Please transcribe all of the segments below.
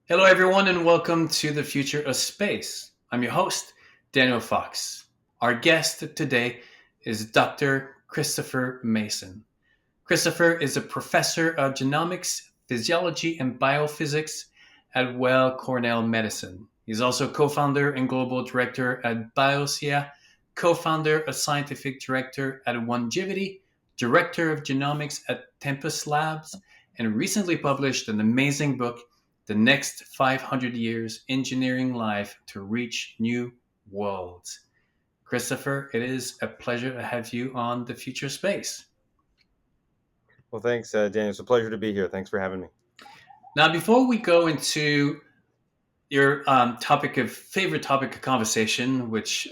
Hello, everyone, and welcome to the future of space. I'm your host, Daniel Fox. Our guest today is Dr. Christopher Mason. Christopher is a professor of genomics, physiology, and biophysics at Weill Cornell Medicine. He's also co founder and global director at Biosia, co founder and scientific director at Onegevity, director of genomics at Tempus Labs, and recently published an amazing book, The Next 500 Years Engineering Life to Reach New Worlds. Christopher, it is a pleasure to have you on the future space. Well, thanks, Daniel. It's a pleasure to be here. Thanks for having me. Now, before we go into your topic of favorite topic of conversation, which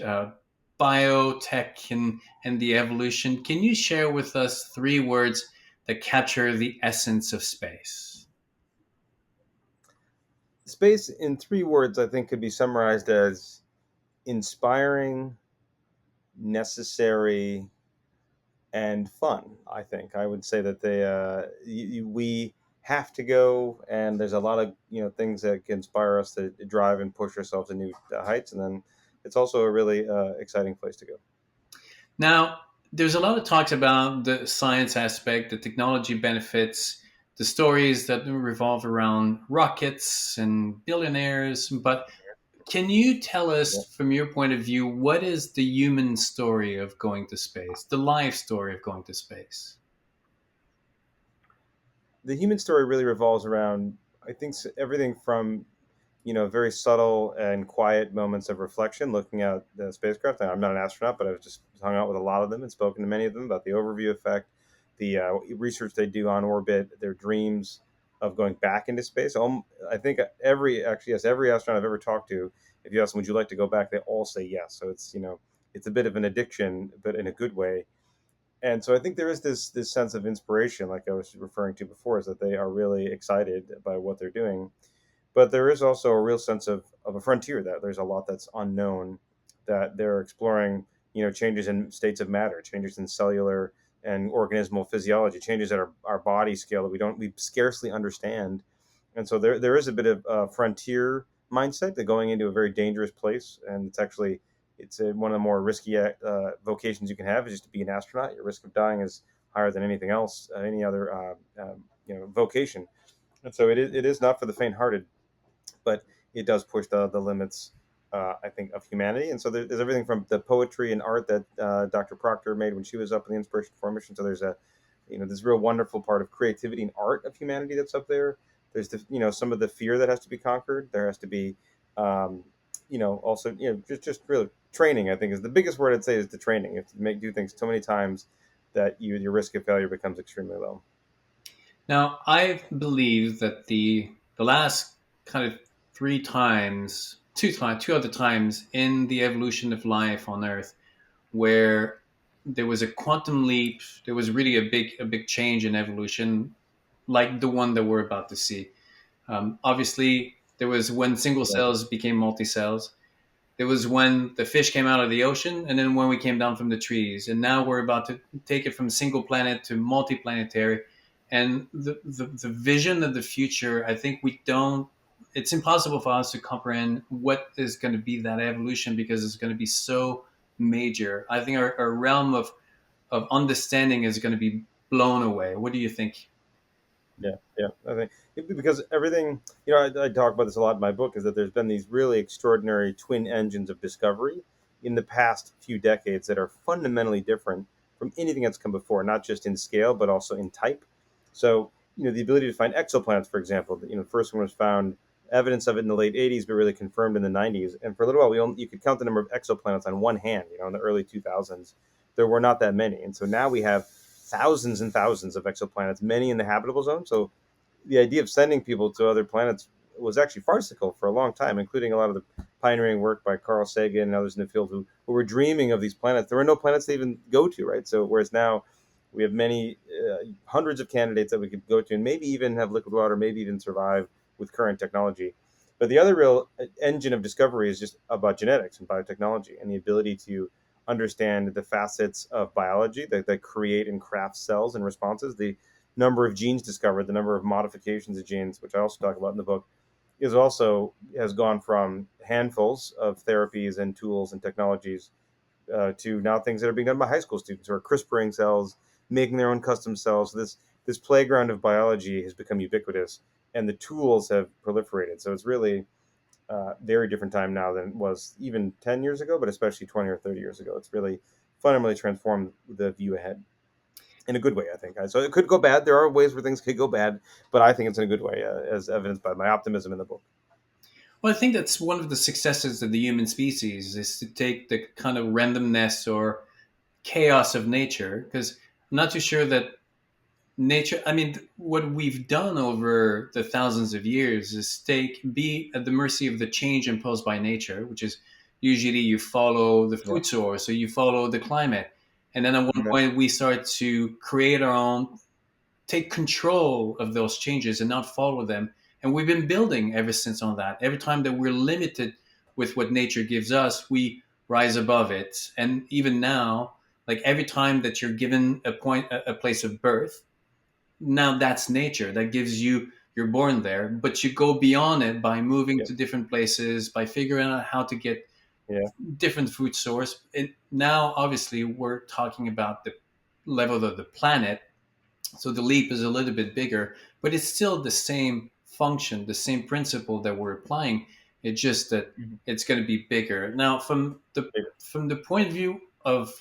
biotech and the evolution, can you share with us three words that capture the essence of space? Space, in three words, I think could be summarized as inspiring, necessary, and fun. I think I would say that we have to go, and there's a lot of things that can inspire us to drive and push ourselves to new heights, and then it's also a really exciting place to go. Now, there's a lot of talks about the science aspect, the technology benefits, the stories that revolve around rockets and billionaires. But can you tell Yeah. us, from your point of view, what is the human story of going to space, the life story of going to space? The human story really revolves around, I think, everything from very subtle and quiet moments of reflection looking at the spacecraft. I'm not an astronaut, but I've just hung out with a lot of them and spoken to many of them about the overview effect, the research they do on orbit, their dreams of going back into space. I think every astronaut I've ever talked to, if you ask them, would you like to go back? They all say yes. So it's a bit of an addiction, but in a good way. And so I think there is this sense of inspiration, like I was referring to before, is that they are really excited by what they're doing, but there is also a real sense of a frontier, that there's a lot that's unknown, that they're exploring, changes in states of matter, changes in cellular and organismal physiology, changes at our body scale that we scarcely understand. And so there is a bit of a frontier mindset, that going into a very dangerous place, and one of the more risky vocations you can have is just to be an astronaut. Your risk of dying is higher than anything else, any other vocation. And so it is not for the faint-hearted, but it does push the limits, I think, of humanity. And so there's everything from the poetry and art that Dr. Proctor made when she was up in the Inspiration 4 mission. So there's this real wonderful part of creativity and art of humanity that's up there. There's some of the fear that has to be conquered. There has to be, also, just real training. I think is the biggest word I'd say, is the training. You have to do things so many times that your risk of failure becomes extremely low. Now, I believe that the last kind of two other times in the evolution of life on Earth, where there was a quantum leap, there was really a big change in evolution, like the one that we're about to see. Obviously, there was when single Yeah. cells became multi cells. There was when the fish came out of the ocean, and then when we came down from the trees. And now we're about to take it from single planet to multiplanetary. And the vision of the future, I think we don't, it's impossible for us to comprehend what is going to be that evolution, because it's going to be so major. I think our realm of understanding is going to be blown away. What do you think? Yeah, yeah. I think because everything, I talk about this a lot in my book, is that there's been these really extraordinary twin engines of discovery in the past few decades that are fundamentally different from anything that's come before, not just in scale, but also in type. So, the ability to find exoplanets, for example, the first one was found, evidence of it in the late 80s, but really confirmed in the 90s. And for a little while, you could count the number of exoplanets on one hand, in the early 2000s. There were not that many. And so now we have thousands and thousands of exoplanets, many in the habitable zone. So the idea of sending people to other planets was actually farcical for a long time, including a lot of the pioneering work by Carl Sagan and others in the field who were dreaming of these planets. There were no planets to even go to, right? So whereas now we have many hundreds of candidates that we could go to, and maybe even have liquid water, maybe even survive with current technology. But the other real engine of discovery is just about genetics and biotechnology, and the ability to understand the facets of biology that create and craft cells and responses, the number of genes discovered, the number of modifications of genes, which I also talk about in the book. is also has gone from handfuls of therapies and tools and technologies to now things that are being done by high school students who are CRISPRing cells, making their own custom cells. So this playground of biology has become ubiquitous, and the tools have proliferated. So it's really very different time now than it was even 10 years ago, but especially 20 or 30 years ago. It's really fundamentally transformed the view ahead in a good way, I think. So it could go bad. There are ways where things could go bad, but I think it's in a good way, as evidenced by my optimism in the book. Well, I think that's one of the successes of the human species is to take the kind of randomness or chaos of nature, because I'm not too sure that nature, I mean, what we've done over the thousands of years is be at the mercy of the change imposed by nature, which is usually you follow the Yeah. food source or you follow the climate. And then at one Okay. point we start to create our own, take control of those changes and not follow them. And we've been building ever since on that. Every time that we're limited with what nature gives us, we rise above it. And even now, like every time that you're given a place of birth, now that's nature that gives you, you're born there, but you go beyond it by moving Yeah. to different places, by figuring out how to get Yeah. different food source. Now obviously we're talking about the level of the planet, so the leap is a little bit bigger, but it's still the same function, the same principle that we're applying. It's just that Mhm. it's going to be bigger. Now, Yeah. from the point of view of,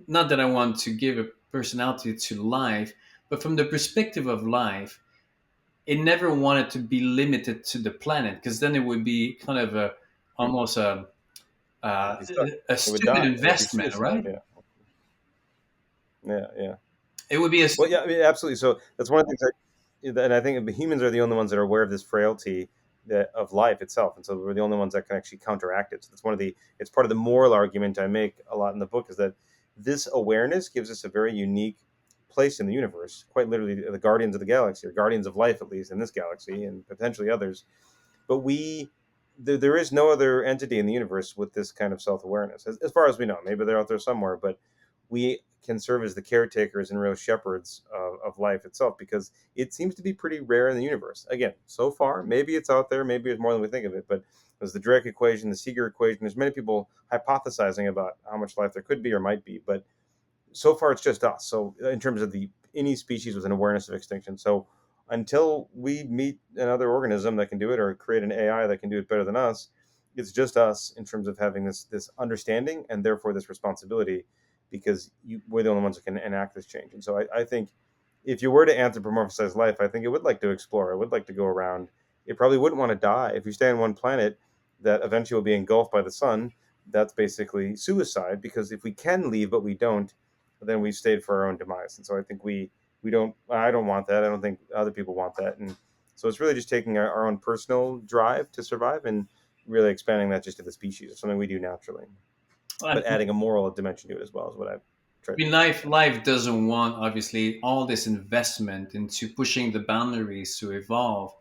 not that I want to give a personality to life, but from the perspective of life, it never wanted to be limited to the planet, because then it would be kind of a almost It'd be stuck. a It would stupid die. It would be investment, suicide. right? Yeah. Yeah. Yeah. It would be a Well, yeah, I mean, absolutely. So that's one of the things and I think humans are the only ones that are aware of this frailty of life itself, and so we're the only ones that can actually counteract it. So that's one of the it's part of the moral argument I make a lot in the book is that this awareness gives us a very unique place in the universe. Quite literally, the guardians of the galaxy, or guardians of life, at least in this galaxy, and potentially others. But there is no other entity in the universe with this kind of self-awareness as far as we know. Maybe they're out there somewhere, but we can serve as the caretakers and real shepherds of life itself, because it seems to be pretty rare in the universe. Again, so far, maybe it's out there, maybe it's more than we think of it, but there's the Drake equation, the Seeger equation. There's many people hypothesizing about how much life there could be or might be, but so far it's just us. So in terms of the any species with an awareness of extinction. So until we meet another organism that can do it, or create an AI that can do it better than us, it's just us in terms of having this understanding, and therefore this responsibility, because we're the only ones that can enact this change. And so I think if you were to anthropomorphize life, I think it would like to explore. It would like to go around. It probably wouldn't want to die. If you stay on one planet that eventually will be engulfed by the sun, that's basically suicide, because if we can leave but we don't, then we've stayed for our own demise. And so I think we don't. I don't want that. I don't think other people want that. And so it's really just taking our own personal drive to survive, and really expanding that just to the species. It's something we do naturally, I but adding a moral dimension to it as well is what I've tried to mean, do. life doesn't want obviously all this investment into pushing the boundaries to evolve.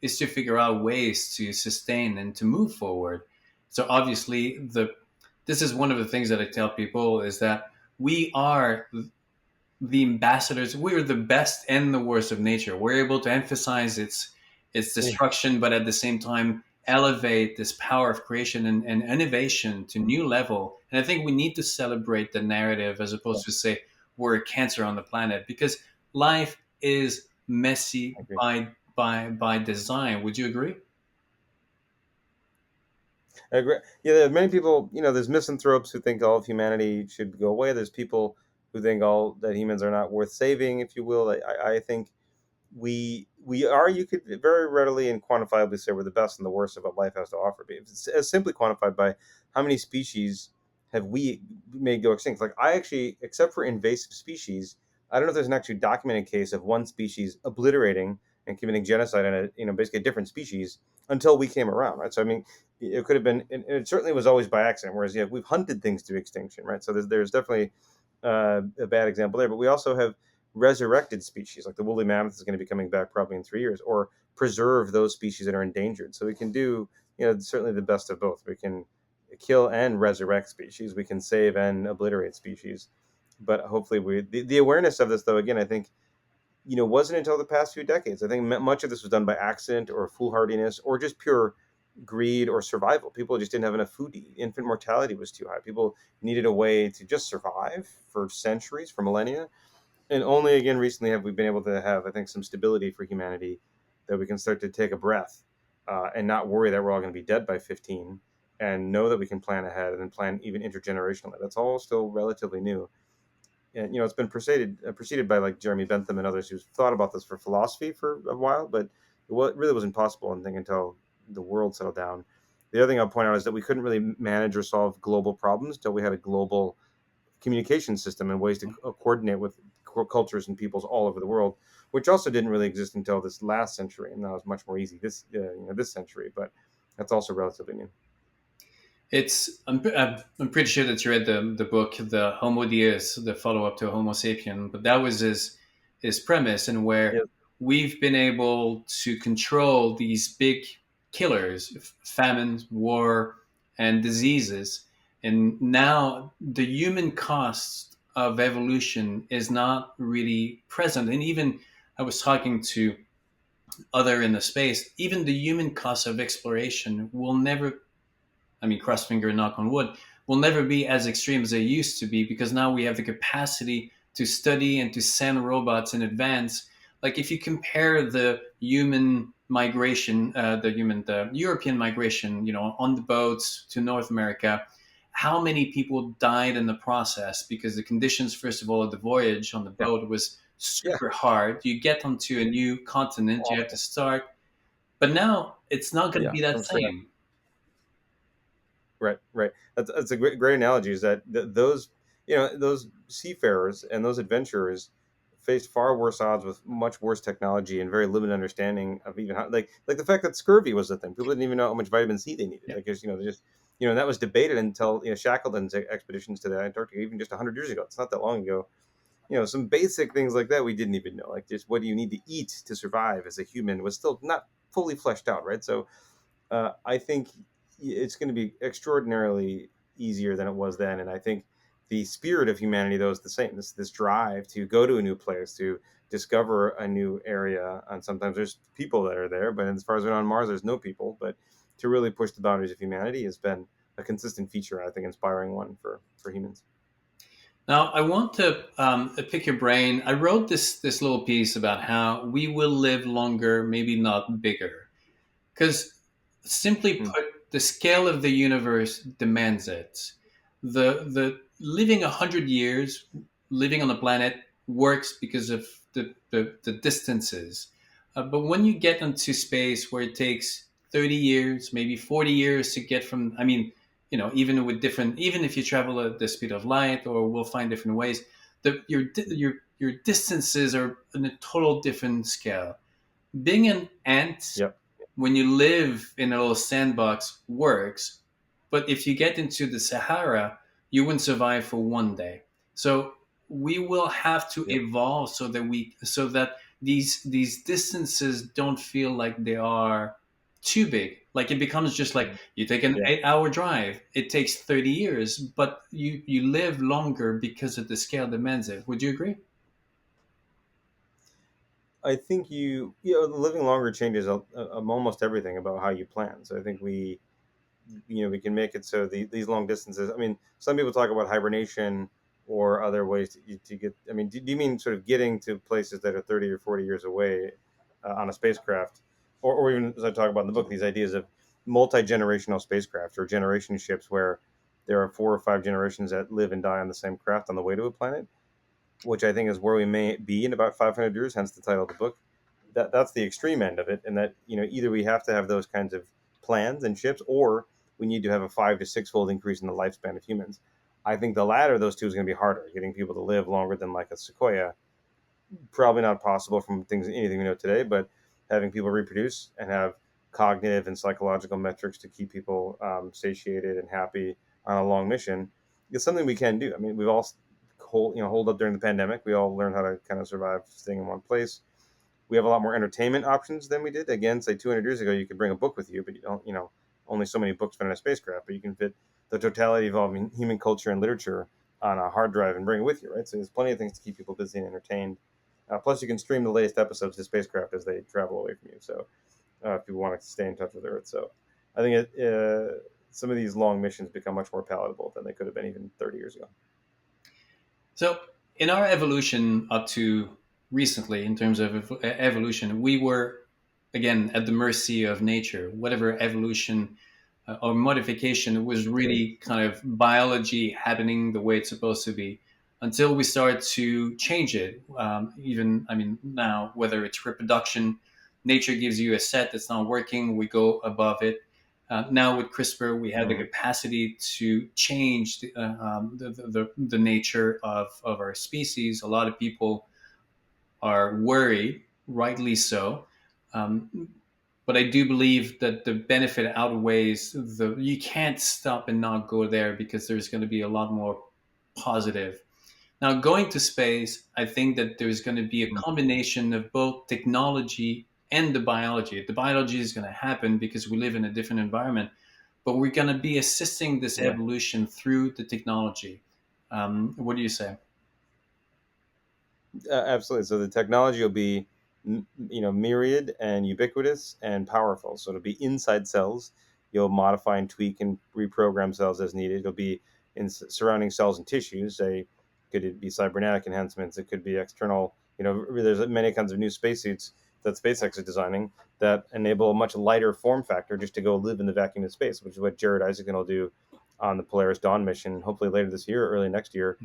Is to figure out ways to sustain and to move forward. So obviously, the this is one of the things that I tell people is that we are the ambassadors. We're the best and the worst of nature. We're able to emphasize its Yeah. destruction, but at the same time elevate this power of creation and innovation to new level. And I think we need to celebrate the narrative as Yeah, opposed to say we're a cancer on the planet, because life is I messy agree. by design. Would you agree? I agree. Yeah, there are many people. There's misanthropes who think all of humanity should go away. There's people who think all that humans are not worth saving, if you will. I think we are. You could very readily and quantifiably say we're the best and the worst of what life has to offer. But it's as simply quantified by how many species have we made go extinct. Like, I actually, except for invasive species, I don't know if there's an actually documented case of one species obliterating and committing genocide on basically a different species until we came around, right? So I mean, it could have been, and it certainly was always by accident. Whereas, we've hunted things to extinction, right? So there's definitely a bad example there. But we also have resurrected species, like the woolly mammoth is going to be coming back probably in 3 years, or preserve those species that are endangered. So we can do, certainly the best of both. We can kill and resurrect species. We can save and obliterate species. But hopefully, the awareness of this, though, again, I think wasn't until the past few decades. I think much of this was done by accident or foolhardiness or just pure greed or survival. People just didn't have enough food to eat. Infant mortality was too high. People needed a way to just survive for centuries, for millennia. And only again recently have we been able to have, I think, some stability for humanity that we can start to take a breath and not worry that we're all going to be dead by 15 and know that we can plan ahead and plan even intergenerationally. That's all still relatively new. And it's been preceded by like Jeremy Bentham and others who've thought about this for philosophy for a while, but it really wasn't possible, I think, until the world settled down. The other thing I'll point out is that we couldn't really manage or solve global problems until we had a global communication system and ways to coordinate with cultures and peoples all over the world, which also didn't really exist until this last century, and now it's much more easy this century. But that's also relatively new. I'm pretty sure that you read the book, the Homo Deus, the follow up to Homo sapien, but that was his premise, and where Yes. we've been able to control these big killers, famine, war, and diseases, and now the human cost of evolution is not really present. And even I was talking to other in the space, even the human cost of exploration will never, I mean, cross finger and knock on wood, will never be as extreme as they used to be, because now we have the capacity to study and to send robots in advance. Like if you compare the human migration, the European migration, on the boats to North America, how many people died in the process because the conditions, first of all, of the voyage on the Yeah. boat was Yeah. super hard. You get onto a new continent, you have to Awful. start, but now it's not going to Yeah. be that From scratch. same. Right, right. That's a great analogy. Is that those seafarers and those adventurers faced far worse odds with much worse technology and very limited understanding of even how, like the fact that scurvy was the thing. People didn't even know how much vitamin C they needed. Yeah. Like, they just that was debated until Shackleton's expeditions to the Antarctica even just 100 years ago. It's not that long ago. Some basic things like that we didn't even know. Like just what do you need to eat to survive as a human was still not fully fleshed out, right? So I think it's going to be extraordinarily easier than it was then, and I think the spirit of humanity though is the same. This drive to go to a new place, to discover a new area, and sometimes there's people that are there, but as far as we know on Mars, there's no people. But to really push the boundaries of humanity has been a consistent feature, I think, inspiring one for humans. Now, I want to pick your brain. I wrote this little piece about how we will live longer, maybe not bigger, because simply Hmm. put, the scale of the universe demands it. The living 100 years, living on the planet works because of the distances. But when you get into space where it takes 30 years, maybe 40 years to get from, I mean, even with different, even if you travel at the speed of light, or we'll find different ways, your distances are in a total different scale. Being an ant, Yep. when you live in a little sandbox, works, but if you get into the Sahara, you wouldn't survive for one day. So we will have to Yep. evolve so that these distances don't feel like they are too big. Like it becomes just like Mhm. you take an Yeah. 8 hour drive, it takes 30 years, but you live longer because of the scale demands it. Would you agree? I think living longer changes almost everything about how you plan. So I think we can make it so these long distances. I mean, some people talk about hibernation or other ways to get. I mean, do you mean sort of getting to places that are 30 or 40 years away on a spacecraft, or even as I talk about in the book, these ideas of multi-generational spacecraft or generation ships where there are 4 or 5 generations that live and die on the same craft on the way to a planet, which I think is where we may be in about 500 years, hence the title of the book. That's the extreme end of it, and that either we have to have those kinds of plans and ships, or we need to have a 5 to 6 fold increase in the lifespan of humans. I think the latter of those two is going to be harder. Getting people to live longer than like a sequoia, probably not possible from anything we know today, but having people reproduce and have cognitive and psychological metrics to keep people satiated and happy on a long mission is something we can do. I mean, we've all hold up during the pandemic. We all learned how to kind of survive staying in one place. We have a lot more entertainment options than we did. Again, say 200 years ago, you could bring a book with you, but you don't, only so many books fit in a spacecraft, but you can fit the totality of all human culture and literature on a hard drive and bring it with you, right? So there's plenty of things to keep people busy and entertained. Plus, you can stream the latest episodes to spacecraft as they travel away from you. So if you want to stay in touch with Earth, so I think some of these long missions become much more palatable than they could have been even 30 years ago. So, in our evolution up to recently, in terms of evolution, we were again at the mercy of nature. Whatever evolution or modification was True. really kind of biology happening the way it's supposed to be until we start to change it. Even, I mean, now, whether it's reproduction, nature gives you a set that's not working, we go above it. Now with CRISPR, we have the Mm-hmm. capacity to change the nature of our species. A lot of people are worried, rightly so. Um, but I do believe that the benefit outweighs the. You can't stop and not go there because there's going to be a lot more positive. Now, going to space, I think that there's going to be a combination of both technology and the biology. The biology is going to happen because we live in a different environment, but we're going to be assisting this Yeah. evolution through the technology. What do you say? Absolutely. So the technology will be, myriad and ubiquitous and powerful. So it'll be inside cells. You'll modify and tweak and reprogram cells as needed. It'll be in surrounding cells and tissues. Say, could it be cybernetic enhancements? It could be external. There's many kinds of new spacesuits that SpaceX is designing that enable a much lighter form factor just to go live in the vacuum of space, which is what Jared Isaacson will do on the Polaris Dawn mission, hopefully later this year or early next year.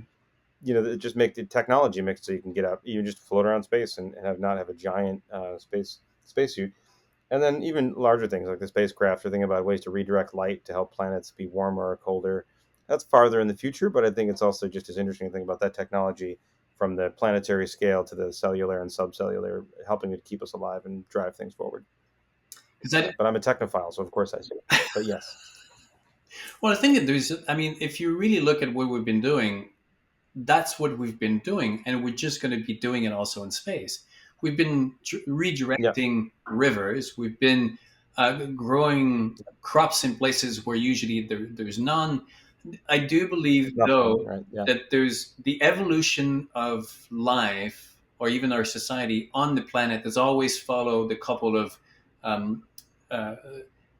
Just make the technology mix so you can get out, you just float around space and have not have a giant spacesuit. And then even larger things like the spacecraft are thinking about ways to redirect light to help planets be warmer or colder. That's farther in the future, but I think it's also just as interesting to think about that technology from the planetary scale to the cellular and subcellular, helping to keep us alive and drive things forward. Because I, But I'm a technophile, so of course I see it. But yes, well, I think that there's. I mean, if you really look at what we've been doing, that's what we've been doing, and we're just going to be doing it also in space. We've been yeah, redirecting rivers. We've been growing crops in places where usually there's none. I do believe, nothing, though, right? Yeah, that there's the evolution of life, or even our society on the planet, has always followed a couple of um, uh,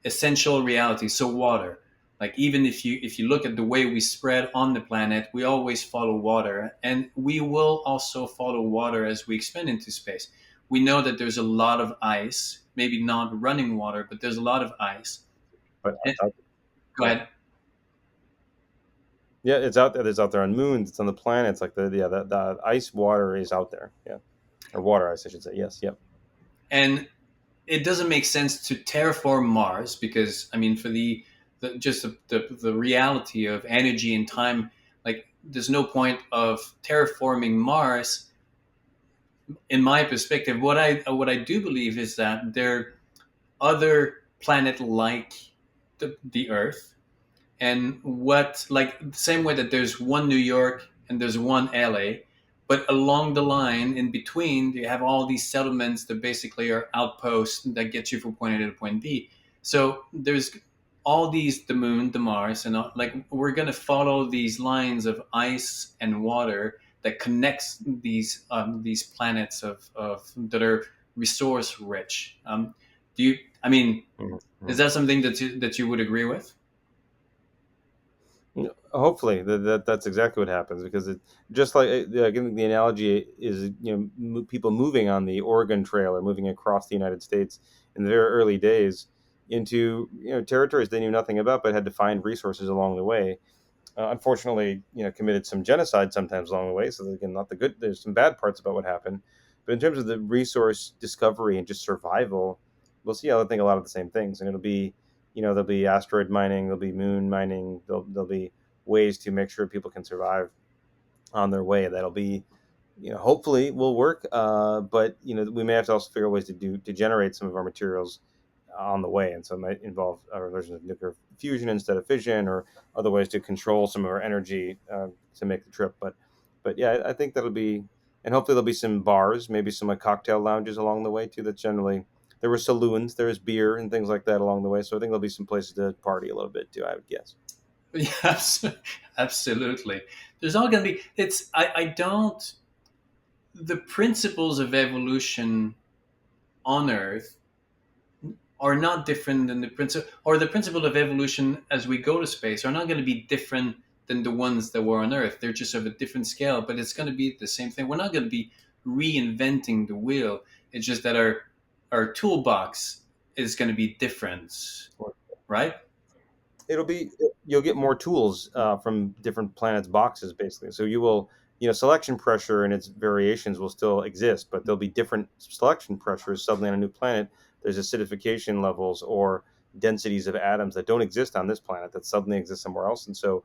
essential realities. So water, like even if you look at the way we spread on the planet, we always follow water, and we will also follow water as we expand into space. We know that there's a lot of ice, maybe not running water, but there's a lot of ice. but And, go yeah. ahead. Yeah, it's out there. It's out there on moons. It's on the planets. Like the ice water is out there. Yeah, or water ice, I should say. Yes. Yep. And it doesn't make sense to terraform Mars because, I mean, for the reality of energy and time, like there's no point of terraforming Mars. In my perspective, what I do believe is that there are other planet like the Earth, and what, like the same way that there's one New York and there's one LA, but along the line in between you have all these settlements that basically are outposts that get you from point A to point B. So there's all these, the moon, the Mars, and all, like we're gonna follow these lines of ice and water that connects these planets of that are resource rich. Do you? I mean, is Mhm. that something that you would agree with? Hopefully, that's exactly what happens because it just like again, the analogy is people moving on the Oregon Trail or moving across the United States in the very early days into territories they knew nothing about but had to find resources along the way. Unfortunately, committed some genocide sometimes along the way. So again, not the good. There's some bad parts about what happened, but in terms of the resource discovery and just survival, we'll see. I think a lot of the same things, and it'll be, there'll be asteroid mining, there'll be moon mining, there'll be ways to make sure people can survive on their way. That'll be, hopefully will work. But we may have to also figure out ways to generate some of our materials on the way, and so it might involve a version of nuclear fusion instead of fission, or other ways to control some of our energy to make the trip. But yeah, I think that'll be, and hopefully there'll be some bars, maybe some like cocktail lounges along the way too. That generally there were saloons, there was beer and things like that along the way. So I think there'll be some places to party a little bit too. I would guess. Yes, absolutely. There's all going to be. It's. I don't. the principles of evolution on Earth are not different than the principle, or the principle of evolution as we go to space are not going to be different than the ones that were on Earth. They're just of a different scale, but it's going to be the same thing. We're not going to be reinventing the wheel. It's just that our toolbox is going to be different, right? It'll be you'll get more tools from different planets' boxes, basically. So you will, selection pressure and its variations will still exist, but there'll be different selection pressures suddenly on a new planet. There's acidification levels or densities of atoms that don't exist on this planet that suddenly exist somewhere else, and so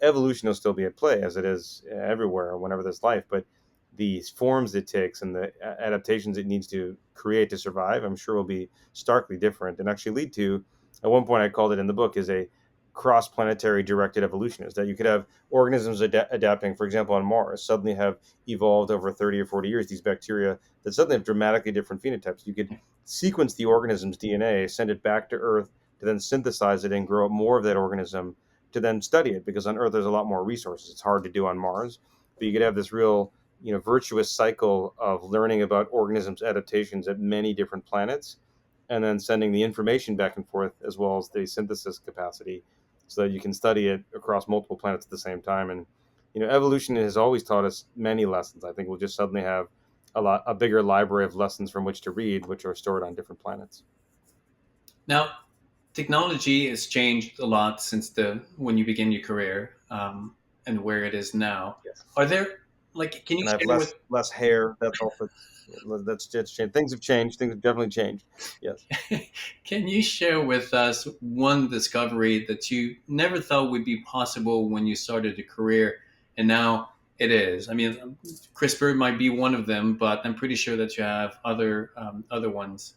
evolution will still be at play as it is everywhere whenever there's life, but the forms it takes and the adaptations it needs to create to survive, I'm sure will be starkly different and actually lead to, at one point I called it in the book, is a cross-planetary directed evolution. Is that you could have organisms adapting, for example, on Mars, suddenly have evolved over 30 or 40 years, these bacteria that suddenly have dramatically different phenotypes. You could sequence the organism's DNA, send it back to Earth to then synthesize it and grow up more of that organism to then study it, because on Earth there's a lot more resources. It's hard to do on Mars, but you could have this real, virtuous cycle of learning about organisms' adaptations at many different planets, and then sending the information back and forth as well as the synthesis capacity, so that you can study it across multiple planets at the same time. And evolution has always taught us many lessons. I think we'll just suddenly have a bigger library of lessons from which to read, which are stored on different planets. Now, technology has changed a lot since the when you begin your career, and where it is now. Yes. Are there, like, can you And I have share with less hair. That's also that's changed. Things have changed. Things have definitely changed. Yes. can you share with us one discovery that you never thought would be possible when you started your career, and now it is? I mean, CRISPR might be one of them, but I'm pretty sure that you have other ones.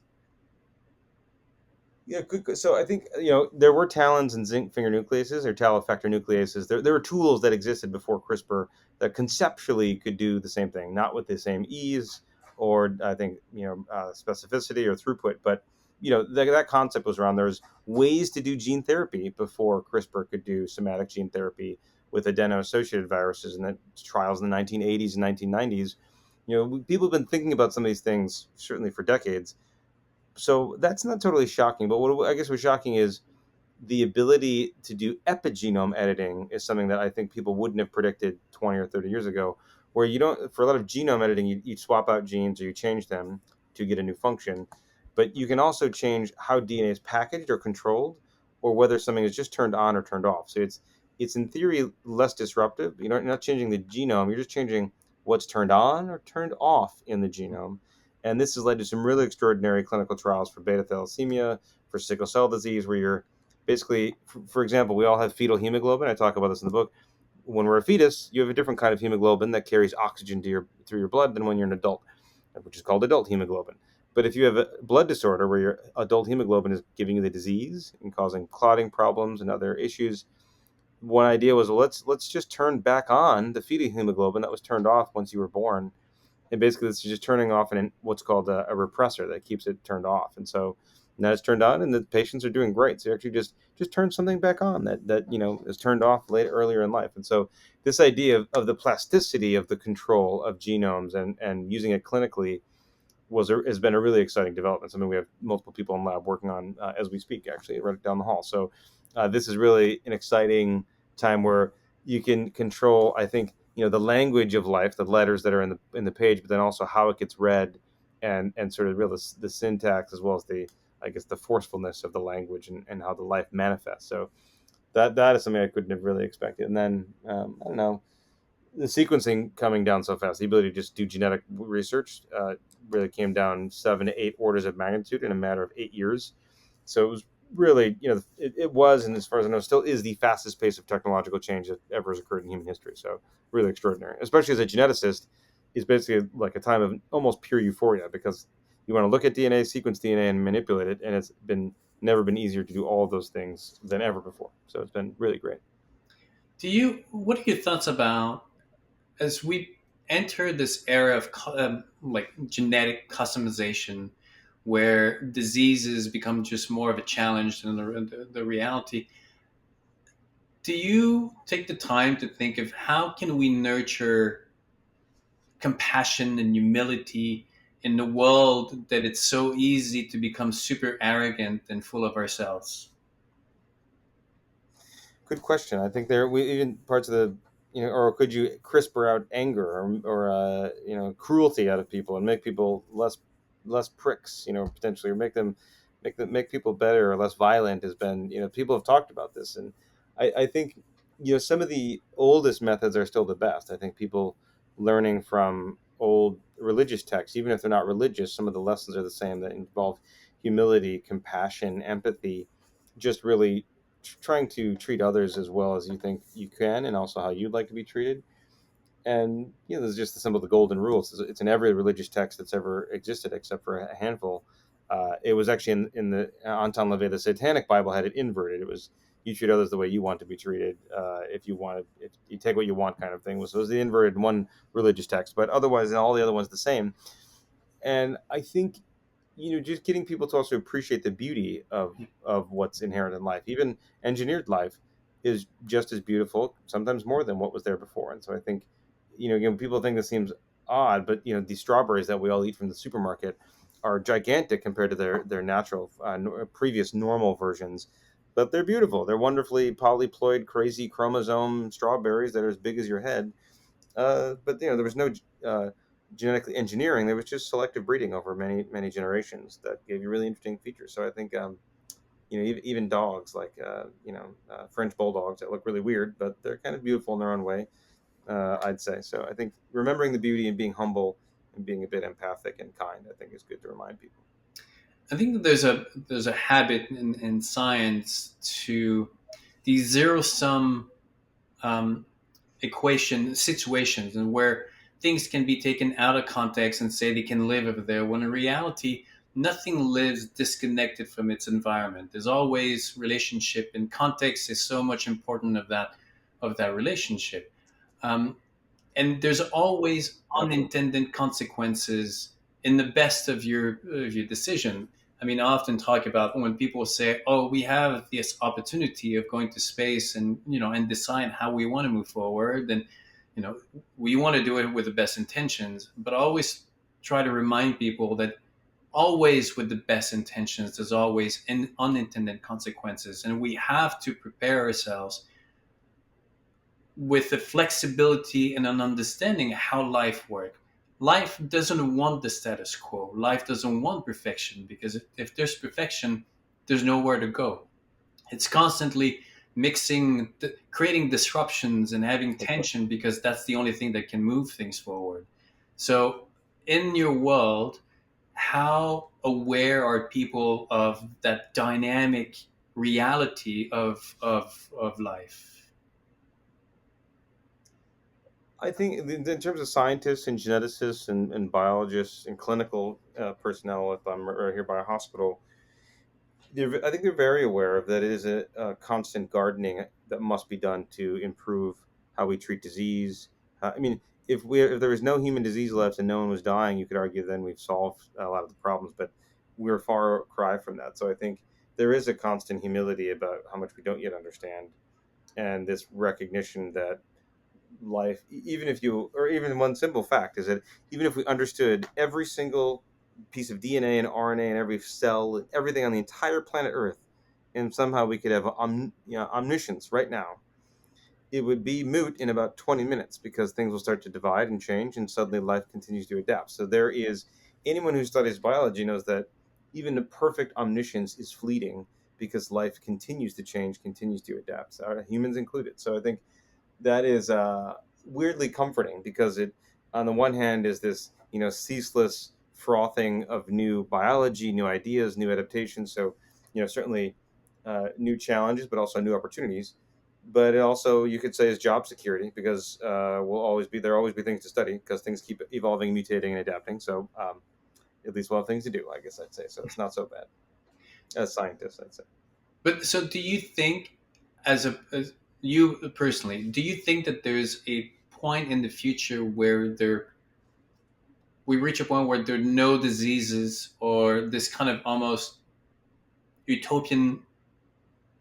Yeah, good. So I think there were talons and zinc finger nucleases or tal effector nucleases. There were tools that existed before CRISPR that conceptually could do the same thing, not with the same ease or I think specificity or throughput, but that concept was around. There's ways to do gene therapy before CRISPR could do somatic gene therapy with adeno-associated viruses, and that trials in the 1980s and 1990s. People have been thinking about some of these things certainly for decades, so that's not totally shocking. But what I guess was shocking is the ability to do epigenome editing is something that I think people wouldn't have predicted 20 or 30 years ago, where you don't, for a lot of genome editing, you swap out genes or you change them to get a new function. But you can also change how DNA is packaged or controlled, or whether something is just turned on or turned off. So it's in theory less disruptive. You're not changing the genome, you're just changing what's turned on or turned off in the genome. And this has led to some really extraordinary clinical trials for beta thalassemia, for sickle cell disease, where you're basically, for example, we all have fetal hemoglobin. I talk about this in the book. When we're a fetus, you have a different kind of hemoglobin that carries oxygen through your blood than when you're an adult, which is called adult hemoglobin. But if you have a blood disorder where your adult hemoglobin is giving you the disease and causing clotting problems and other issues, one idea was, well, let's just turn back on the fetal hemoglobin that was turned off once you were born, and basically it's just turning off what's called a repressor that keeps it turned off. And so now it's turned on and the patients are doing great. So you actually just turn something back on that is turned off earlier in life. And so this idea of the plasticity of the control of genomes and using it clinically has been a really exciting development. Something we have multiple people in lab working on as we speak, actually, right down the hall. So this is really an exciting time where you can control, I think, the language of life, the letters that are in the page, but then also how it gets read, and sort of real the syntax as well as the forcefulness of the language, and how the life manifests. So that is something I couldn't have really expected. And then I don't know, the sequencing coming down so fast, the ability to just do genetic research really came down 7 to 8 orders of magnitude in a matter of 8 years. So it was really, it was, and as far as I know, still is the fastest pace of technological change that ever has occurred in human history. So really extraordinary, especially as a geneticist, is basically like a time of almost pure euphoria, because you want to look at DNA, sequence DNA, and manipulate it, and it's been never been easier to do all of those things than ever before. So it's been really great. What are your thoughts about as we enter this era of like genetic customization, where diseases become just more of a challenge than the reality? Do you take the time to think of how can we nurture compassion and humility in the world that it's so easy to become super arrogant and full of ourselves? Good question. I think there we even parts of the or could you CRISPR out anger or cruelty out of people and make people less pricks, potentially, or make people better or less violent has been, people have talked about this. And I think some of the oldest methods are still the best. I think people learning from old religious texts, even if they're not religious, some of the lessons are the same, that involve humility, compassion, empathy, just really trying to treat others as well as you think you can, and also how you'd like to be treated. And there's just the symbol, the golden rule. It's in every religious text that's ever existed, except for a handful. It was actually in the Anton LaVey, the Satanic Bible, had it inverted. It was, you treat others the way you want to be treated. If you take what you want, kind of thing. So it was the inverted in one religious text, but otherwise, in all the other ones, the same. And I think just getting people to also appreciate the beauty of what's inherent in life. Even engineered life is just as beautiful, sometimes more than what was there before. And so I think, again, people think this seems odd, but these strawberries that we all eat from the supermarket are gigantic compared to their natural previous normal versions. But they're beautiful. They're wonderfully polyploid, crazy chromosome strawberries that are as big as your head. But there was no genetically engineering. There was just selective breeding over many many generations that gave you really interesting features. So I think even dogs like French bulldogs that look really weird, but they're kind of beautiful in their own way. I'd say so. I think remembering the beauty and being humble and being a bit empathic and kind, I think, is good to remind people. I think that there's a habit in science to these zero sum um, equation situations, and where things can be taken out of context and say they can live over there, when in reality nothing lives disconnected from its environment. There's always relationship, and context is so much important of that relationship. um, and there's always Absolutely. unintended consequences in the best of your decision. I mean, I often talk about when people say, "Oh, we have this opportunity of going to space and and decide how we want to move forward," and you know we want to do it with the best intentions. But I always try to remind people that always with the best intentions, there's always unintended consequences, and we have to prepare ourselves with the flexibility and an understanding how life works. Life doesn't want the status quo. Life doesn't want perfection, because if there's perfection, there's nowhere to go. It's constantly mixing, creating disruptions and having Of course. tension, because that's the only thing that can move things forward. So, in your world, how aware are people of that dynamic reality of life? I think in terms of scientists and geneticists and biologists and clinical personnel, if I'm right here by a hospital, I think they're very aware of that. It is a constant gardening that must be done to improve how we treat disease. I mean, if there was no human disease left and no one was dying, you could argue then we've solved a lot of the problems. But we're far cry from that. So I think there is a constant humility about how much we don't yet understand, and this recognition that life, even if you, or even one simple fact is that even if we understood every single piece of DNA and RNA and every cell and everything on the entire planet Earth, and somehow we could have omniscience right now, it would be moot in about 20 minutes because things will start to divide and change, and suddenly life continues to adapt. So there is, anyone who studies biology knows that even the perfect omniscience is fleeting because life continues to change, continues to adapt, humans included. So I think that is weirdly comforting because it, on the one hand, is this ceaseless frothing of new biology, new ideas, new adaptations. So certainly new challenges, but also new opportunities. But it also, you could say, is job security because there will always be things to study because things keep evolving, mutating, and adapting. So at least we'll have things to do, I guess I'd say. So it's not so bad as scientists, I'd say. But so, do you think, as you personally, do you think that there's a point in the future where we reach a point where there are no diseases, or this kind of almost utopian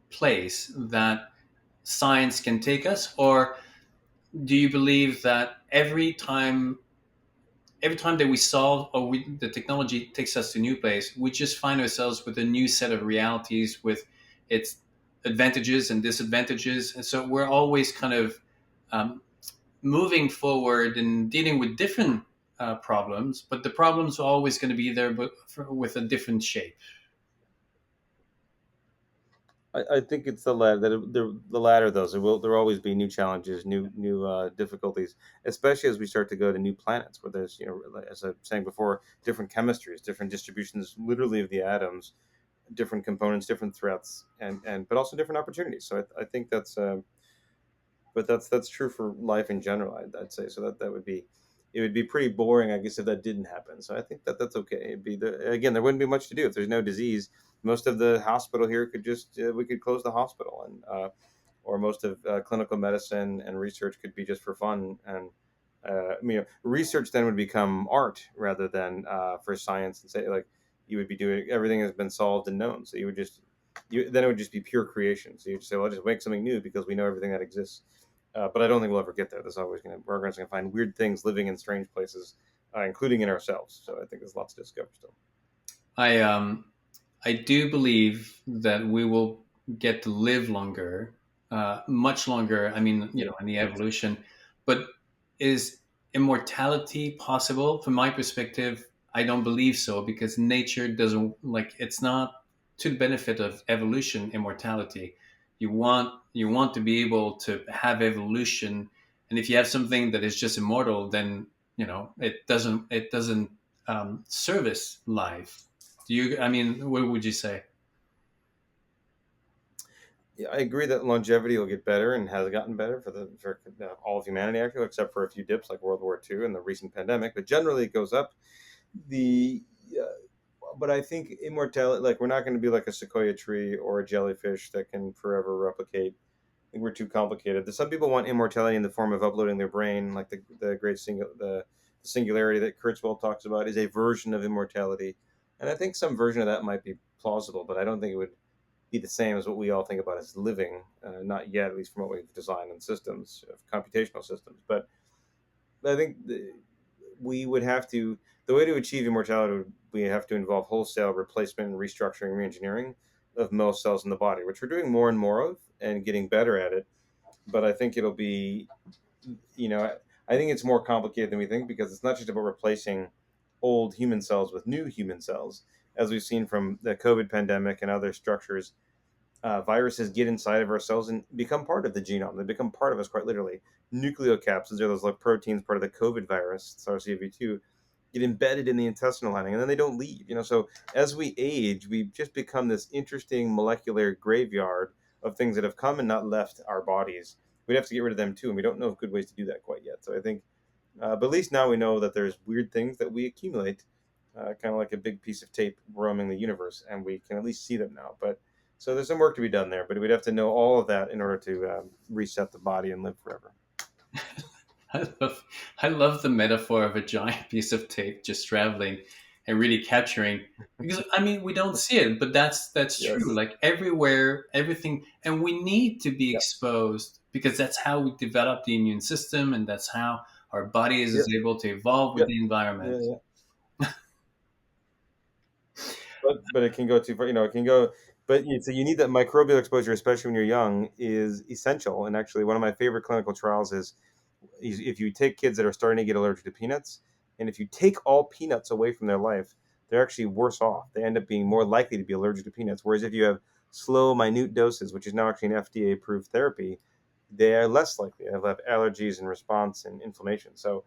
place that science can take us, or do you believe that every time every time that we solve or the technology takes us to a new place, we just find ourselves with a new set of realities with its advantages and disadvantages. And so we're always kind of um, moving forward and dealing with different problems, but the problems are always going to be there, but with a different shape. I think it's the latter. The latter, though. There will always be new challenges, new difficulties, especially as we start to go to new planets where there's, as I was saying before, different chemistries, different distributions, literally of the atoms, different components, different threats, and but also different opportunities. So I think that's but that's true for life in general. I'd say so that would be it would be pretty boring, I guess, if that didn't happen. So I think that's okay. Again, there wouldn't be much to do if there's no disease. Most of the hospital here could just we could close the hospital, and or most of clinical medicine and research could be just for fun. And research then would become art rather than for science, and say like you would be doing everything has been solved and known. So then it would just be pure creation. So you just say, well, I'll just make something new because we know everything that exists. But I don't think we'll ever get there. We're always going to find weird things living in strange places, including in ourselves. So I think there's lots to discover still. I I do believe that we will get to live longer, much longer. I mean, Yeah. in the evolution, but is immortality possible? From my perspective, I don't believe so because nature doesn't like it's not to the benefit of evolution. Immortality, you want to be able to have evolution, and if you have something that is just immortal, then it doesn't service life. Do you? I mean, what would you say? Yeah, I agree that longevity will get better and has gotten better for all of humanity, actually, except for a few dips like World War II and the recent pandemic. But generally, it goes up. The But I think immortality, like we're not going to be like a sequoia tree or a jellyfish that can forever replicate. I think we're too complicated. Some people want immortality in the form of uploading their brain, like the singularity that Kurzweil talks about is a version of immortality, and I think some version of that might be plausible, but I don't think it would be the same as what we all think about as living. Not yet, at least from what we've designed in systems, computational systems. But I think we would have to the way to achieve immortality would we have to involve wholesale replacement and restructuring, reengineering of most cells in the body, which we're doing more and more of and getting better at it. But I think it'll be, I think it's more complicated than we think because it's not just about replacing old human cells with new human cells, as we've seen from the COVID pandemic and other structures. Viruses get inside of our cells and become part of the genome. They become part of us quite literally. Nucleocapsids are those like proteins part of the COVID virus, SARS-CoV-2, get embedded in the intestinal lining and then they don't leave. So as we age, we just become this interesting molecular graveyard of things that have come and not left our bodies. We'd have to get rid of them too, and we don't know of good ways to do that quite yet. So I think, but at least now we know that there's weird things that we accumulate, kind of like a big piece of tape roaming the universe, and we can at least see them now. But so there's some work to be done there, but we'd have to know all of that in order to reset the body and live forever. I love, I love the metaphor of a giant piece of tape just traveling and really capturing. Because I mean, we don't see it, but that's true. Yes. Like everywhere, everything, and we need to be Yeah. exposed because that's how we develop the immune system, and that's how our body is Yep. able to evolve with Yep. the Yeah. environment. Yeah. But it can go too far. It can go. But so you need that microbial exposure, especially when you're young, is essential. And actually, one of my favorite clinical trials is if you take kids that are starting to get allergic to peanuts, and if you take all peanuts away from their life, they're actually worse off. They end up being more likely to be allergic to peanuts. Whereas if you have slow, minute doses, which is now actually an FDA-approved therapy, they are less likely to have allergies and response and inflammation. So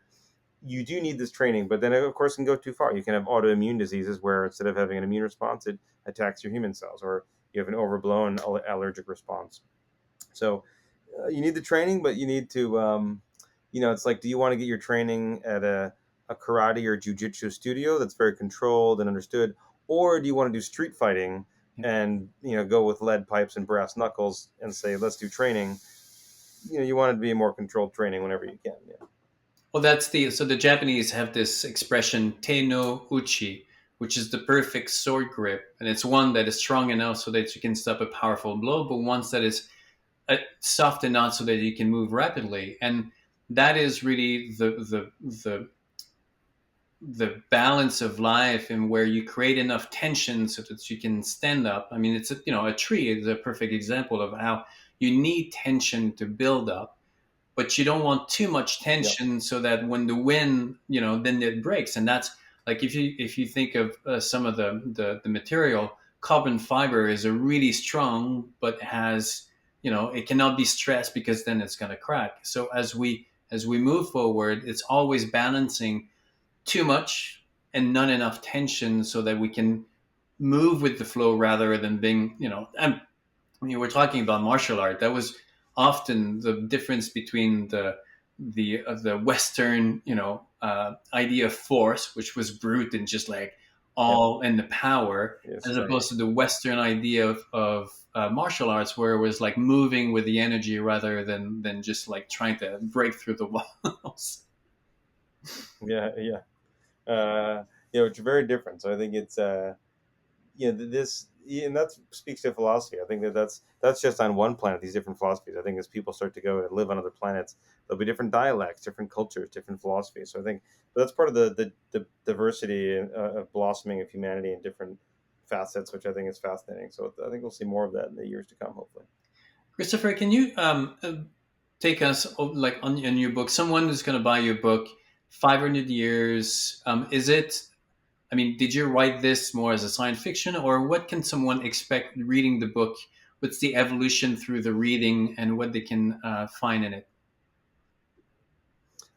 you do need this training, but then of course it can go too far. You can have autoimmune diseases where instead of having an immune response, it attacks your human cells, or you have an overblown allergic response. So you need the training, but you need to, it's like, do you want to get your training at a karate or jujitsu studio that's very controlled and understood, or do you want to do street fighting and go with lead pipes and brass knuckles and say let's do training? You want it to be a more controlled training whenever you can. Yeah. Well, the Japanese have this expression "te no uchi," which is the perfect sword grip, and it's one that is strong enough so that you can stop a powerful blow, but one that is soft enough so that you can move rapidly. And that is really the the balance of life and where you create enough tension so that you can stand up. I mean, it's a, a tree is a perfect example of how you need tension to build up, but you don't want too much Yeah. tension so that when the wind, then it breaks. And that's like if you think of some of the material, carbon fiber is a really strong, but has it cannot be stressed because then it's going to crack. So as we move forward, it's always balancing too much and not enough tension so that we can move with the flow rather than being, and when you were talking about martial art, that was often the difference between the Western, idea of force, which was brute and just like Yeah. all in the power, Yeah. as Strength. opposed to the Western idea of martial arts, where it was like moving with the energy rather than just like trying to break through the walls. Yeah. Yeah. It's very different. So I think it's this, and that speaks to philosophy. I think that's just on one planet, these different philosophies. I think as people start to go and live on other planets, there'll be different dialects, different cultures, different philosophies. So I think, but that's part of the diversity of blossoming of humanity in different facets, which I think is fascinating. So I think we'll see more of that in the years to come, hopefully. Christopher, can you take us like on your book? Someone who's going to buy your book, 500 years. Is it? I mean, did you write this more as a science fiction, or what can someone expect reading the book? What's the evolution through the reading, and what they can find in it?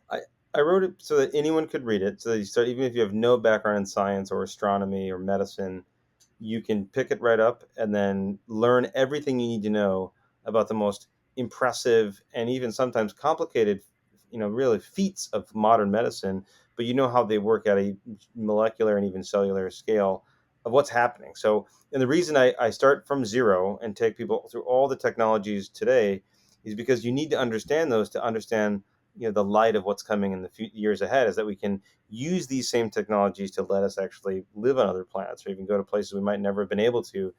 I, I wrote it so that anyone could read it. So that you start, even if you have no background in science or astronomy or medicine, you can pick it right up and then learn everything you need to know about the most impressive and even sometimes complicated, really feats of modern medicine. But you know how they work at a molecular and even cellular scale of what's happening. So, and the reason I start from zero and take people through all the technologies today is because you need to understand those to understand the light of what's coming in the few years ahead, is that we can use these same technologies to let us actually live on other planets or even go to places we might never have been able to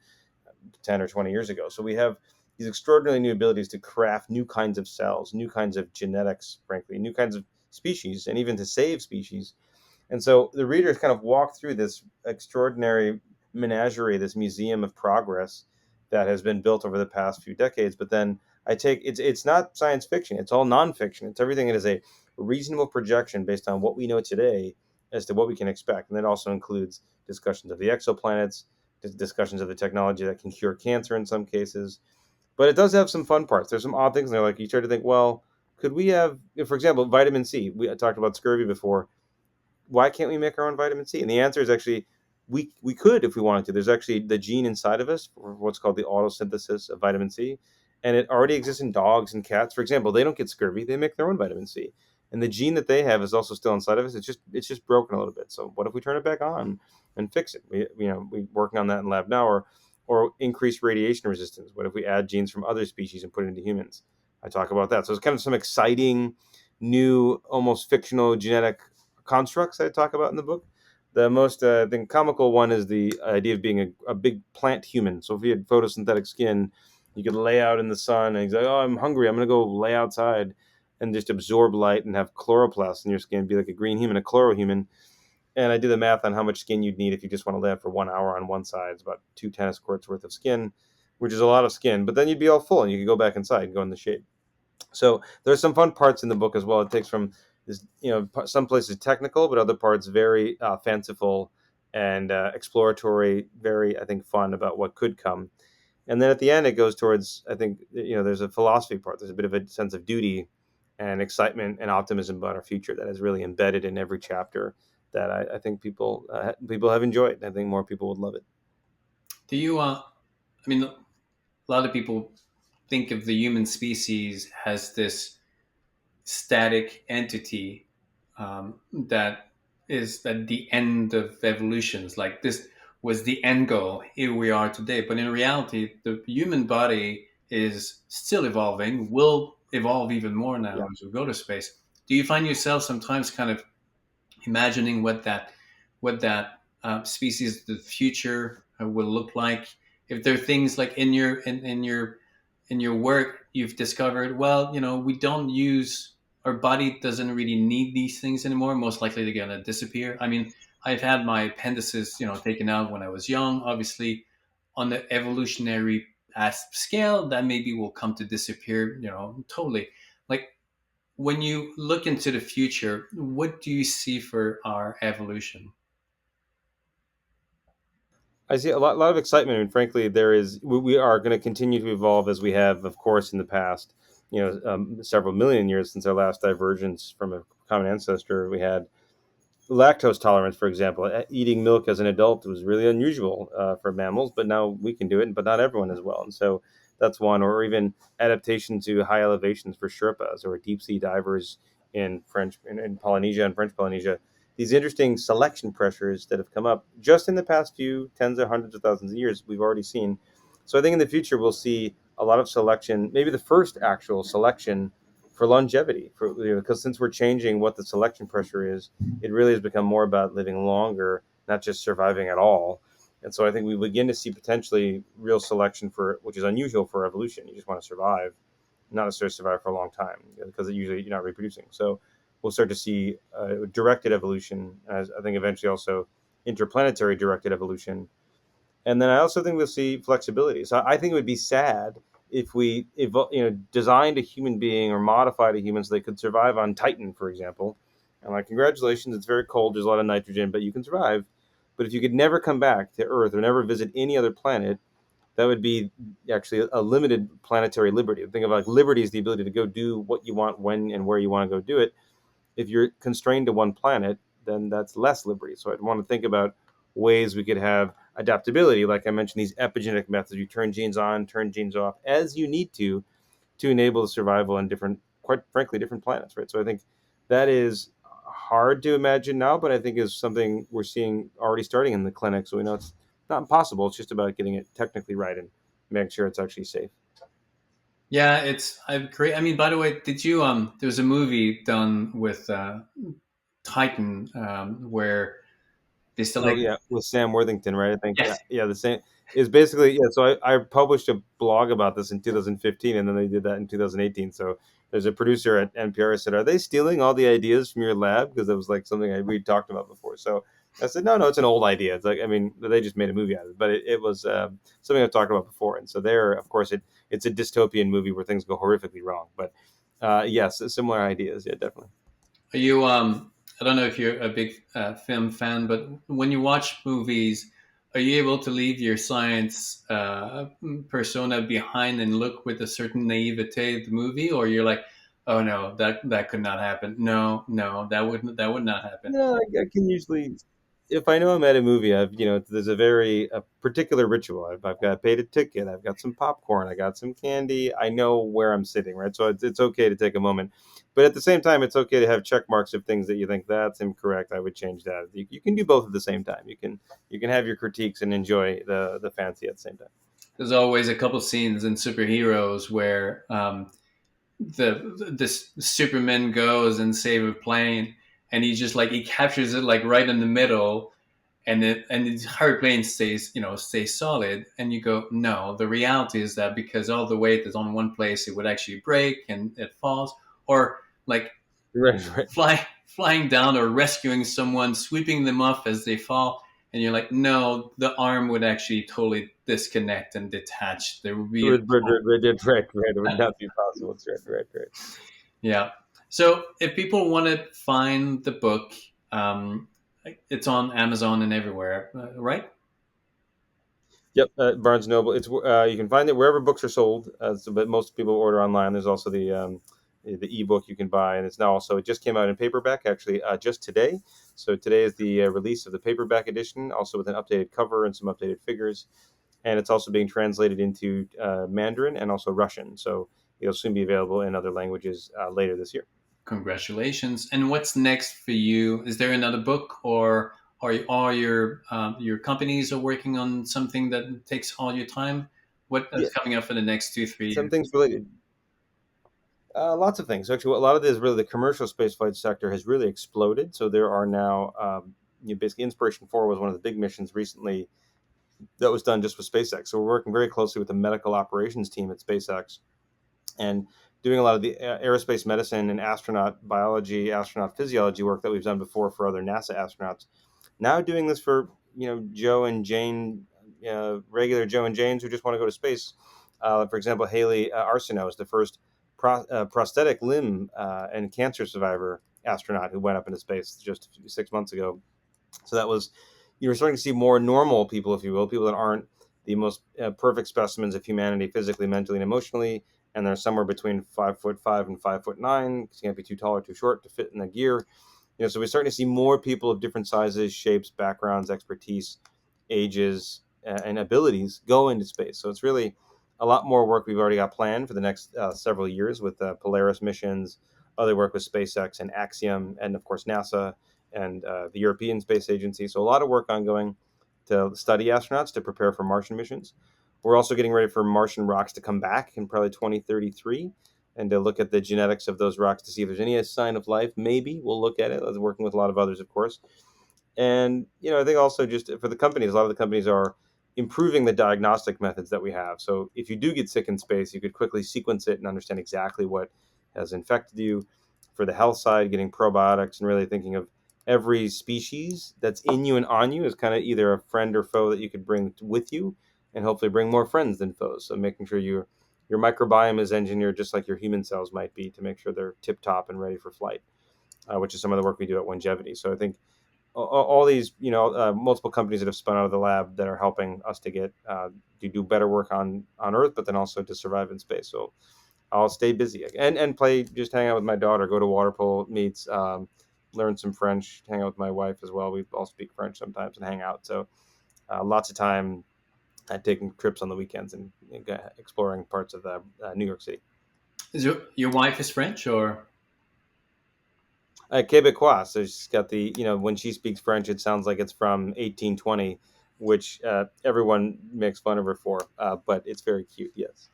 10 or 20 years ago. So we have these extraordinary new abilities to craft new kinds of cells, new kinds of genetics, frankly, new kinds of species, and even to save species. And so the readers kind of walk through this extraordinary menagerie, this museum of progress that has been built over the past few decades. But then it's not science fiction; it's all nonfiction. It's everything that is a reasonable projection based on what we know today as to what we can expect, and that also includes discussions of the exoplanets, discussions of the technology that can cure cancer in some cases. But it does have some fun parts. There's some odd things in there, like you start to think, well, could we have, for example, vitamin C? We talked about scurvy before. Why can't we make our own vitamin C? And the answer is actually we could if we wanted to. There's actually the gene inside of us for what's called the autosynthesis of vitamin C, and it already exists in dogs and cats. For example, they don't get scurvy; they make their own vitamin C, and the gene that they have is also still inside of us. It's just broken a little bit. So what if we turn it back on and fix it? We working on that in lab now, or increase radiation resistance. What if we add genes from other species and put it into humans? I talk about that. So it's kind of some exciting, new, almost fictional genetic constructs I talk about in the book. The most, I think, comical one is the idea of being a big plant human. So if you had photosynthetic skin, you could lay out in the sun, and he's like, "Oh, I'm hungry. I'm going to go lay outside and just absorb light and have chloroplasts in your skin, be like a green human, a chlorohuman." And I do the math on how much skin you'd need if you just want to lay out for 1 hour on one side. It's about 2 tennis courts worth of skin, which is a lot of skin. But then you'd be all full, and you could go back inside and go in the shade. So there's some fun parts in the book as well. It takes from this, some places technical, but other parts very fanciful and exploratory. Very, I think, fun about what could come. And then at the end, it goes towards, I think, there's a philosophy part. There's a bit of a sense of duty and excitement and optimism about our future that is really embedded in every chapter. That I think people have enjoyed. I think more people would love it. Do you? I mean, a lot of people think of the human species as this static entity that is at the end of evolutions. Like this was the end goal. Here we are today. But in reality, the human body is still evolving, will evolve even more now Yeah. as we go to space. Do you find yourself sometimes kind of imagining what that species of the future will look like? If there are things like in your work you've discovered, well, we don't use our body doesn't really need these things anymore. Most likely they're gonna disappear. I mean, I've had my appendices, taken out when I was young. Obviously, on the evolutionary scale, that maybe will come to disappear. Totally. Like when you look into the future, what do you see for our evolution? I see a lot of excitement, and frankly, we are going to continue to evolve as we have, of course, in the past. Several million years since our last divergence from a common ancestor. We had lactose tolerance, for example. Eating milk as an adult was really unusual for mammals, but now we can do it, but not everyone as well. And so that's one, or even adaptation to high elevations for Sherpas or deep sea divers in Polynesia and French Polynesia. These interesting selection pressures that have come up just in the past few tens or hundreds of thousands of years, we've already seen. So I think in the future we'll see a lot of selection, maybe the first actual selection for longevity, because since we're changing what the selection pressure is, it really has become more about living longer, not just surviving at all. And so I think we begin to see potentially real selection for, which is unusual for evolution. You just want to survive, not necessarily survive for a long time, because usually you're not reproducing. So we'll start to see directed evolution, as I think eventually also interplanetary directed evolution. And then I also think we'll see flexibility. So I think it would be sad if we designed a human being or modified a human so they could survive on Titan, for example. And like, congratulations, it's very cold, there's a lot of nitrogen, but you can survive. But if you could never come back to Earth or never visit any other planet, that would be actually a limited planetary liberty. Think of, like, liberty is the ability to go do what you want when and where you want to go do it. If you're constrained to one planet, then that's less liberty. So I'd want to think about ways we could have adaptability. Like I mentioned, these epigenetic methods, you turn genes on, turn genes off as you need to enable the survival on different, quite frankly, different planets, right? So I think that is hard to imagine now, but I think is something we're seeing already starting in the clinic. So we know it's not impossible. It's just about getting it technically right and making sure it's actually safe. Yeah, I agree. I mean, by the way, did you there was a movie done with Titan where they still Oh like yeah, with Sam Worthington, right? I think, yes. yeah, the same is basically, yeah. So I published a blog about this in 2015, and then they did that in 2018. So there's a producer at NPR who said, "Are they stealing all the ideas from your lab?" Because it was like something we talked about before. So I said, "No, no, it's an old idea. It's like, I mean, they just made a movie out of it, but it was something I've talked about before." And so there, of course, it's a dystopian movie where things go horrifically wrong. But yes, similar ideas, yeah, definitely. Are you I don't know if you're a big film fan, but when you watch movies, are you able to leave your science persona behind and look with a certain naivete at the movie, or you're like, oh no, that could not happen. No, no, that would not happen. No, I can usually, if I know I'm at a movie, there's a particular ritual. I've got paid a ticket. I've got some popcorn. I got some candy. I know where I'm sitting, right? So it's okay to take a moment, but at the same time, it's okay to have check marks of things that you think that's incorrect. I would change that. You can do both at the same time. You can have your critiques and enjoy the fancy at the same time. There's always a couple scenes in superheroes where this Superman goes and save a plane, and he captures it like right in the middle, and the entire plane stays solid, and you go, no, the reality is that because all the weight is on one place, it would actually break and it falls, or like Right, right. flying down or rescuing someone, sweeping them off as they fall. And you're like, no, the arm would actually totally disconnect and detach. There would be a Right, right, right, right, right, right. It would not be possible. It's right, right, right. yeah. So if people want to find the book, um, it's on Amazon and everywhere, right? Yep, Barnes Noble. You can find it wherever books are sold, but most people order online. There's also the ebook you can buy, and it's now also, it just came out in paperback actually just today. So today is the release of the paperback edition, also with an updated cover and some updated figures, and it's also being translated into Mandarin and also Russian. So it'll soon be available in other languages later this year. Congratulations. And what's next for you? Is there another book, or are all your companies are working on something that takes all your time? What Yeah, is coming up for the next 2 3 years? some things related. Lots of things. Actually, a lot of this, really, the commercial spaceflight sector has really exploded. So there are now, basically, Inspiration 4 was one of the big missions recently that was done just with SpaceX. So we're working very closely with the medical operations team at SpaceX and doing a lot of the aerospace medicine and astronaut biology, astronaut physiology work that we've done before for other NASA astronauts. Now doing this for Joe and Jane, regular Joe and Janes who just want to go to space. For example, Haley Arsenault is the first prosthetic limb and cancer survivor astronaut who went up into space just 6 months ago. So that was, you're starting to see more normal people, if you will, people that aren't the most perfect specimens of humanity physically, mentally, and emotionally. And they're somewhere between 5'5" and 5'9", because you can't be too tall or too short to fit in the gear. So we're starting to see more people of different sizes, shapes, backgrounds, expertise, ages, and abilities go into space. So it's really a lot more work we've already got planned for the next several years with Polaris missions, other work with SpaceX and Axiom, and of course NASA and the European Space Agency. So a lot of work ongoing to study astronauts to prepare for Martian missions. We're also getting ready for Martian rocks to come back in probably 2033 and to look at the genetics of those rocks to see if there's any sign of life. Maybe we'll look at it. I was working with a lot of others, of course. And I think also just for the companies, a lot of the companies are improving the diagnostic methods that we have. So if you do get sick in space, you could quickly sequence it and understand exactly what has infected you. For the health side, getting probiotics and really thinking of every species that's in you and on you as kind of either a friend or foe that you could bring with you, and hopefully bring more friends than foes. So making sure your microbiome is engineered just like your human cells might be to make sure they're tip top and ready for flight, which is some of the work we do at Onegevity. So I think all these, multiple companies that have spun out of the lab that are helping us to get to do better work on Earth, but then also to survive in space. So I'll stay busy and play, just hang out with my daughter, go to water polo meets, learn some French, hang out with my wife as well. We all speak French sometimes and hang out. So lots of time taking trips on the weekends and exploring parts of New York City. Is your wife is French or? Québécois. So she's got the, when she speaks French, it sounds like it's from 1820, which everyone makes fun of her for, but it's very cute. Yes.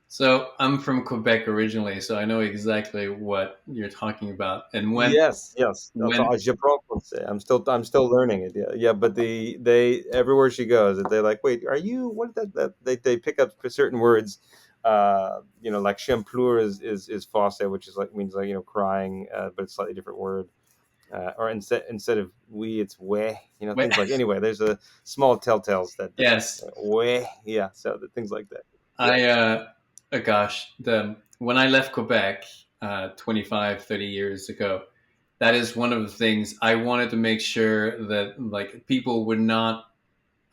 So I'm from Quebec originally, so I know exactly what you're talking about. And Yes, yes. when Je parle français. I'm still learning it. Yeah, yeah. But they everywhere she goes, they're like, wait, are you? What is that? They pick up certain words. Like champlure is français, which is like means like crying, but it's a slightly different word. Or instead of we, it's we. when Things like, anyway. There's a small telltales that yes, we, yeah. So things like that. Yeah. gosh, the when I left Quebec 25, 30 years ago, that is one of the things I wanted to make sure that like people would not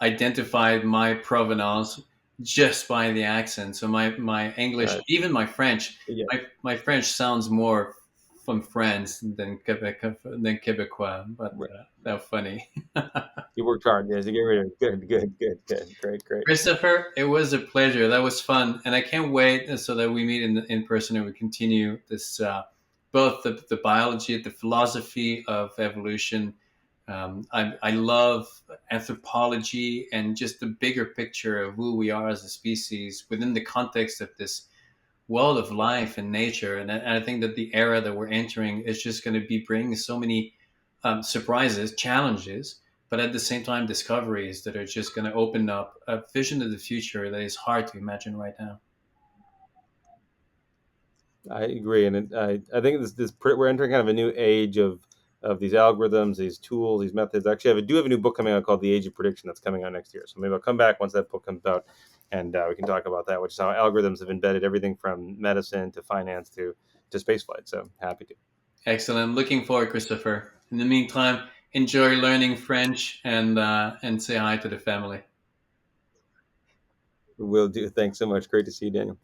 identify my provenance just by the accent. So my English, Uh, even my French, yeah. my French sounds more from France than Quebecois, but Right. that's funny. You worked hard. Yes. You get rid of it. Good. Good. Good. Good. Great. Great. Christopher, it was a pleasure. That was fun, and I can't wait so that we meet in person and we continue this both the biology, the philosophy of evolution. I love anthropology and just the bigger picture of who we are as a species within the context of this world of life and nature. And I think that the era that we're entering is just going to be bringing so many surprises, challenges, but at the same time, discoveries that are just going to open up a vision of the future that is hard to imagine right now. I agree, and I think we're entering kind of a new age of these algorithms, these tools, these methods. Actually, I do have a new book coming out called The Age of Prediction that's coming out next year. So maybe I'll come back once that book comes out, and we can talk about that, which is how algorithms have embedded everything from medicine to finance to spaceflight. So happy to. Excellent. Looking forward, Christopher. In the meantime, enjoy learning French and say hi to the family. Will do. Thanks so much. Great to see you, Daniel.